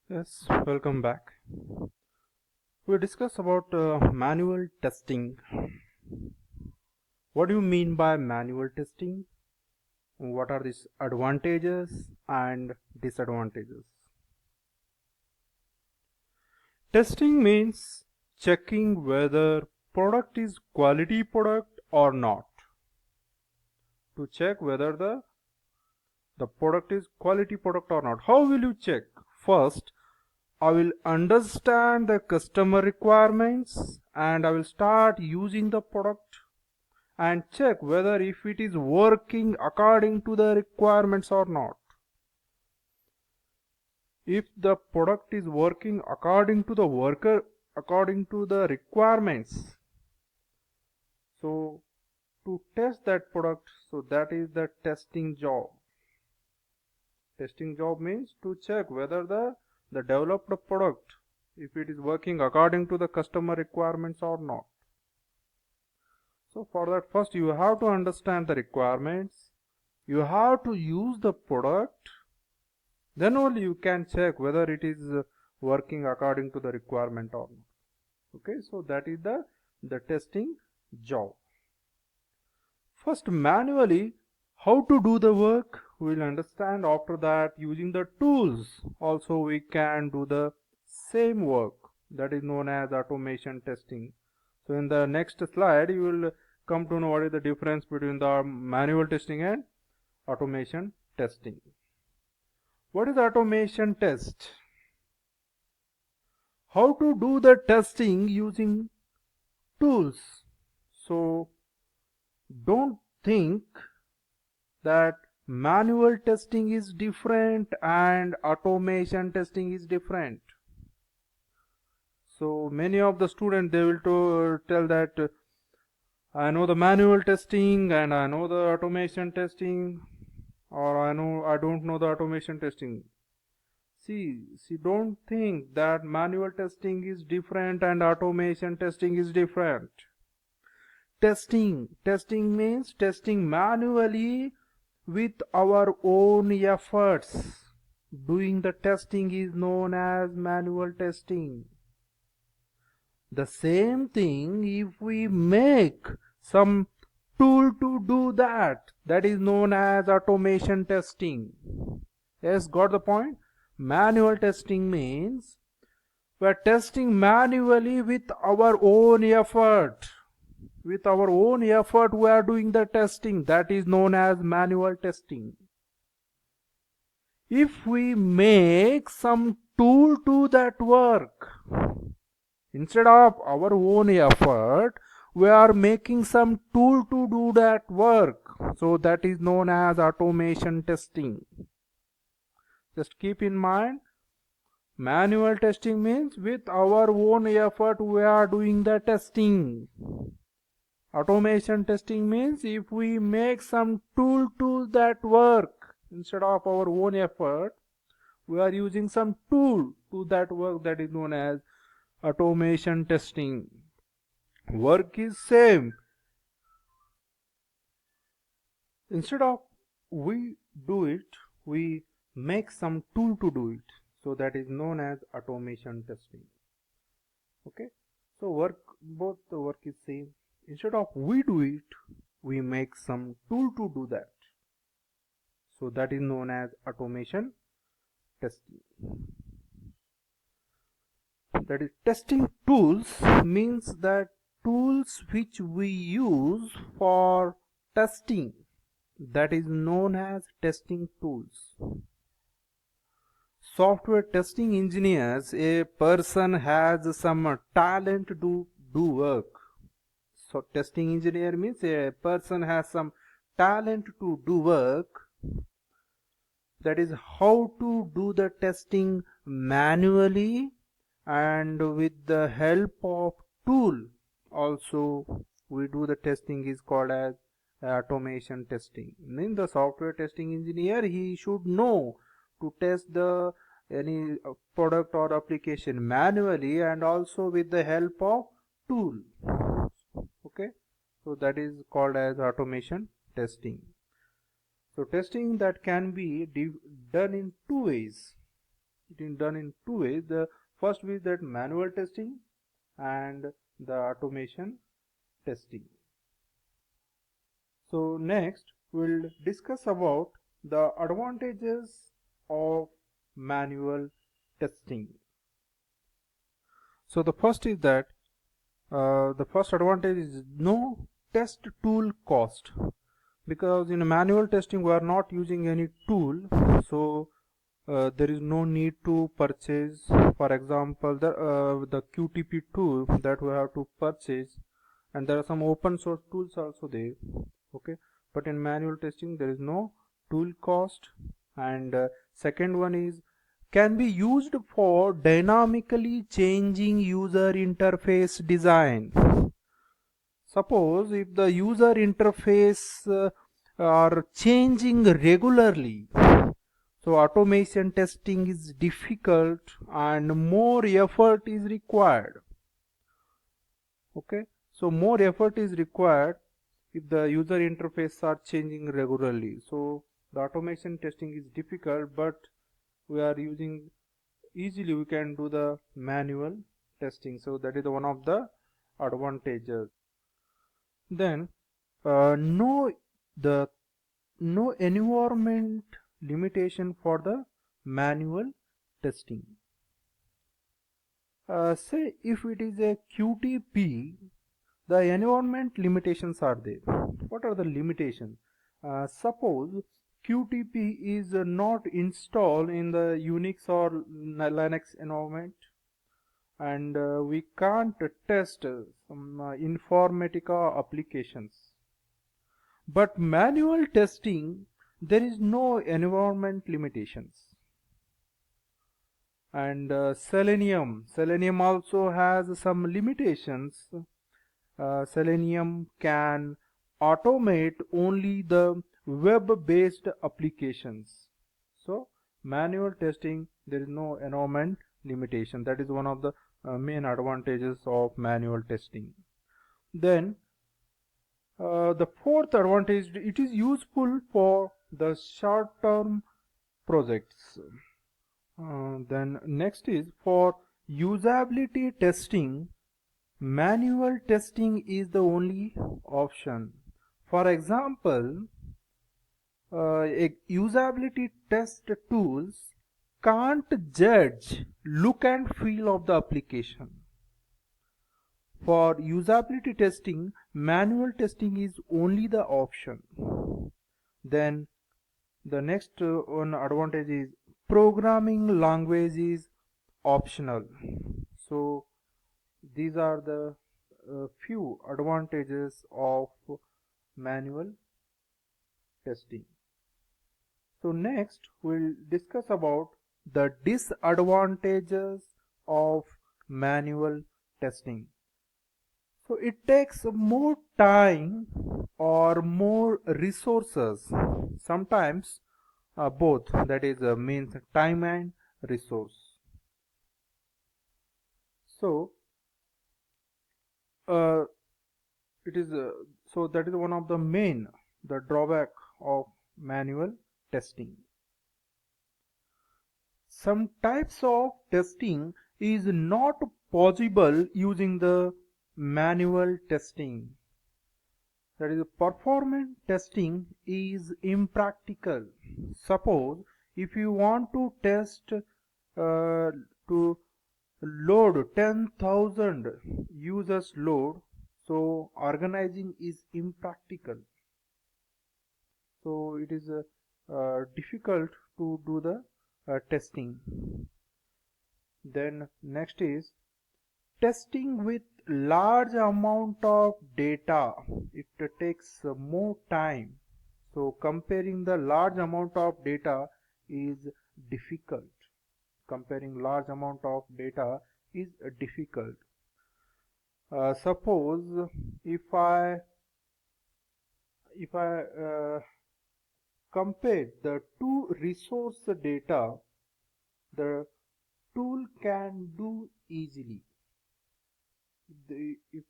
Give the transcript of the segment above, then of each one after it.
Yes, welcome back. We discuss about manual testing. What do you mean by manual testing? What are its advantages and disadvantages? Testing means checking whether product is quality product or not. To check whether the product is quality product or not. How will you check? First, I will understand the customer requirements and I will start using the product and check whether if it is working according to the requirements or not. If the product is working according to the requirements, so to test that product, so that is the testing job. Testing job means to check whether the developed product, if it is working according to the customer requirements or not. So for that, first you have to understand the requirements, you have to use the product, then only you can check whether it is working according to the requirement or not. Okay, so that is the testing job. First, manually how to do the work we will understand. After that, using the tools also we can do the same work, that is known as automation testing. So in the next slide you will come to know what is the difference between the manual testing and automation testing. What is automation test? How to do the testing using tools. So don't think that manual testing is different and automation testing is different. So many of the students, they will tell that I know the manual testing and I know the automation testing, or I don't know the automation testing. See, don't think that manual testing is different and automation testing is different. Testing means testing manually with our own efforts. Doing the testing is known as manual testing. The same thing, if we make some tool to do that, that is known as automation testing. Yes, got the point? Manual testing means we are testing manually with our own effort. With our own effort we are doing the testing, that is known as manual testing. If we make some tool to that work, instead of our own effort, we are making some tool to do that work. So that is known as automation testing. Just keep in mind, manual testing means with our own effort we are doing the testing. Automation testing means if we make some tool to that work, instead of our own effort, we are using some tool to that work, that is known as automation testing. Work is same. Instead of we do it, we make some tool to do it. So that is known as automation testing. Okay. So both the work is same. Instead of we do it, we make some tool to do that. So that is known as automation testing. That is, testing tools means that tools which we use for testing, that is known as testing tools. Software testing engineers, a person has some talent to do work. So testing engineer means a person has some talent to do work. That is how to do the testing manually and with the help of tool. Also we do the testing is called as automation testing. In the software testing engineer, he should know to test any product or application manually and also with the help of tool. Okay, so that is called as automation testing. So testing that can be done in two ways. it is done in two ways. The first way is that manual testing and the automation testing. So next we'll discuss about the advantages of manual testing. So the first is that the first advantage is no test tool cost, because in manual testing we are not using any tool, so there is no need to purchase, for example, the QTP tool that we have to purchase, and there are some open source tools also there. Okay, but in manual testing there is no tool cost. And second one is can be used for dynamically changing user interface design. Suppose if the user interface are changing regularly, so automation testing is difficult and more effort is required. Okay, so more effort is required if the user interface are changing regularly. So the automation testing is difficult, but we are using easily we can do the manual testing. So that is one of the advantages. Then no environment limitation for the manual testing. Say if it is a QTP, the environment limitations are there. What are the limitations? Suppose QTP is not installed in the Unix or Linux environment, and we can't test some Informatica applications. But manual testing, there is no environment limitations. And Selenium also has some limitations. Selenium can automate only the web-based applications. So manual testing, there is no environment limitation. That is one of the main advantages of manual testing. Then the fourth advantage, it is useful for the short-term projects. Then next is for usability testing, manual testing is the only option. For example, usability test tools can't judge look and feel of the application. For usability testing, manual testing is only the option. Then the next one advantage is programming language is optional. So these are the few advantages of manual testing. So next we'll discuss about the disadvantages of manual testing. So it takes more time or more resources, sometimes both, that is means time and resource. So it is so that is one of the main drawback of manual testing. Some types of testing is not possible using the manual testing. That is, performance testing is impractical. Suppose if you want to test to load 10,000 users load, so organizing is impractical. So it is difficult to do the testing. Then next is testing with large amount of data. It takes more time. So comparing the large amount of data is difficult. Comparing large amount of data is difficult. Suppose if I compare the two resource data, the tool can do easily. If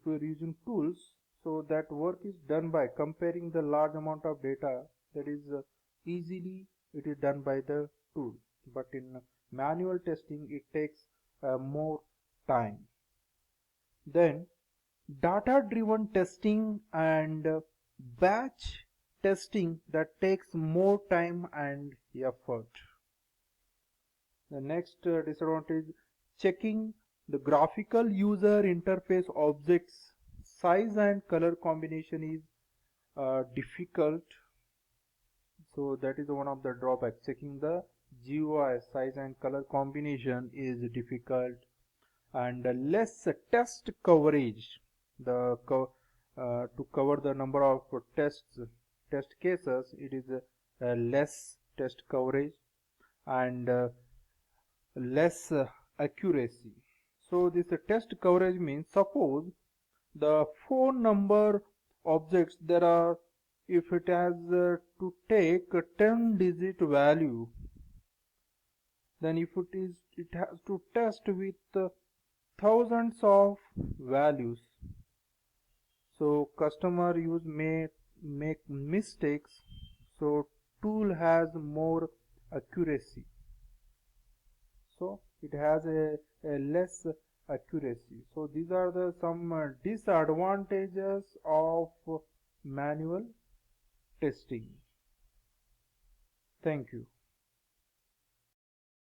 we are using tools, so that work is done by comparing the large amount of data, that is easily it is done by the tool. but in manual testing it takes more time. Then data driven testing and batch testing that takes more time and effort. The next disadvantage, checking the graphical user interface objects size and color combination is difficult. So that is one of the drawbacks. Checking the GUI size and color combination is difficult. And less test coverage. To cover the number of test cases, it is less test coverage and less accuracy. So this test coverage means, suppose the phone number objects there are, if it has to take a 10-digit value, then if it has to test with thousands of values, so customer use may make mistakes, so tool has more accuracy, so it has a less accuracy. So these are the some disadvantages of manual testing. Thank you.